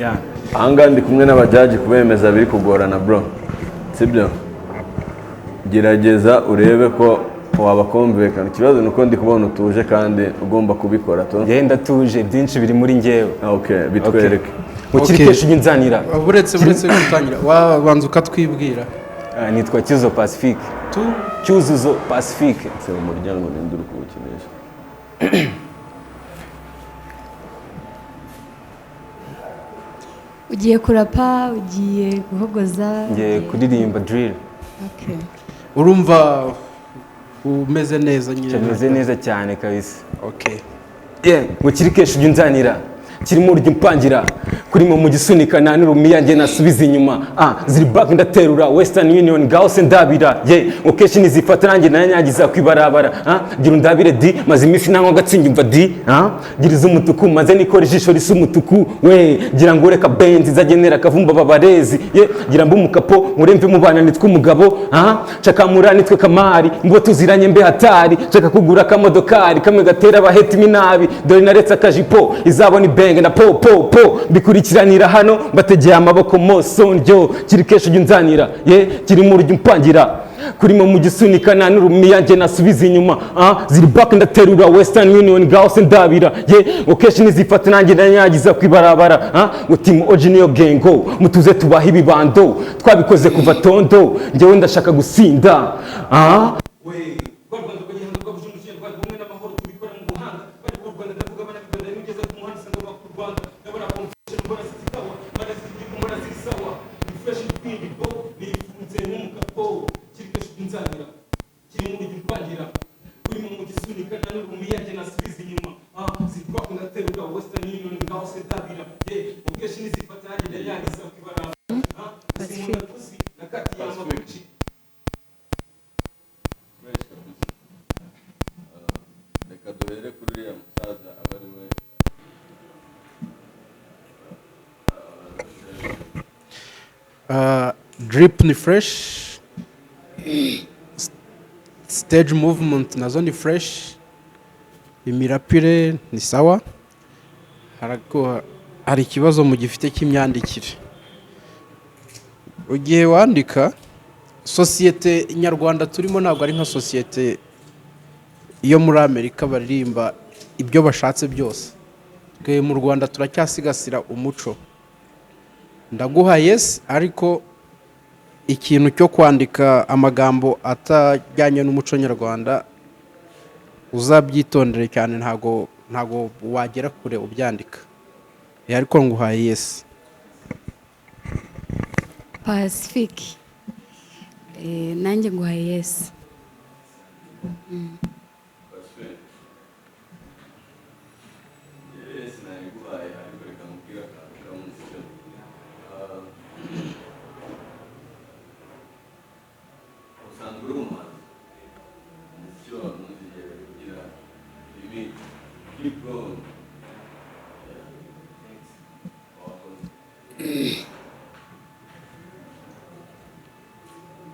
Yeah. ahangaha ndi kumwe n'abajaji kubemeza biri kugorana bro, sibyo? Gerageza urebe ko wabakumvikana. Ikibazo nuko ndi kubona utuje kandi ugomba kubikora to. Yenda tuje byinshi biri muri ngewe. Okay, bitwereke. Ukirikesha unyinzanira. Buretse gutangira wabanza ukatwibwira. Nitwa Cyuzo Pacifique. Cyuzuzo Pacifique. Se umuryango n'induru kuwukinisha. Ugiye kurapa, ugiye guhogoza, ngiye kuririmba drill. Okay. Urumva umeze neza nyine? Umeze neza cyane kabisa. Okay. Ukirikesha unyinzanira. Kirimo urya impangira kurimo mu gisunika nta n'urumiya nge nasubiza inyuma ziri back ndaterura Western Union gause ndabira okeshi nizifata nanjye nanyagiza kwibarabara gira undabire di maze imisi nango gatsinga imva di giriza umutuku maze nikora ijisho risa umutuku we gira ngo reka benzi zagenera kavumba babarezi gira mbu mukapo muremve mu bana nitwe umugabo chaka murani twe kamari mbo tuziranye mbe hatari chaka kugura kamodokari kamwe gatera abaheti minabi dore naretse akajipo izabona ibenge na po bikurikiranira hano bategeye amaboko moso ndyo kirikesho unyinzanira kiri mu rujya umpangira kurimo mu gisunika nta n'urumiya nge nasubiza inyuma ziri back ndaterura Western Union gause ndabira okeshi nizifata nanjye nanyagiza kwibarabara utimu original gengo mutuze tubaha ibibando twabikoze kuva tondo ngewe ndashaka gusinda Drip ni fresh, stage movement nazo ni fresh, imirapire ni sawa, hari ikibazo mu gifite cy'imyandikire. Ugiye wandika sosiyete nyarwanda turimo ntabwo ari nka sosiyete iyo muri Amerika baririmba ibyo bashatse byose. Twe mu Rwanda turacyasigasira umuco. Ndaguha yes ariko ikintu cyo kwandika amagambo atajyanye n'umuco nyarwanda uzabyitondere cyane, ntago wagera kure ubyandika. Ariko nguhaye yes. Pacifique. Nanjye nguhaye yes. Keep going.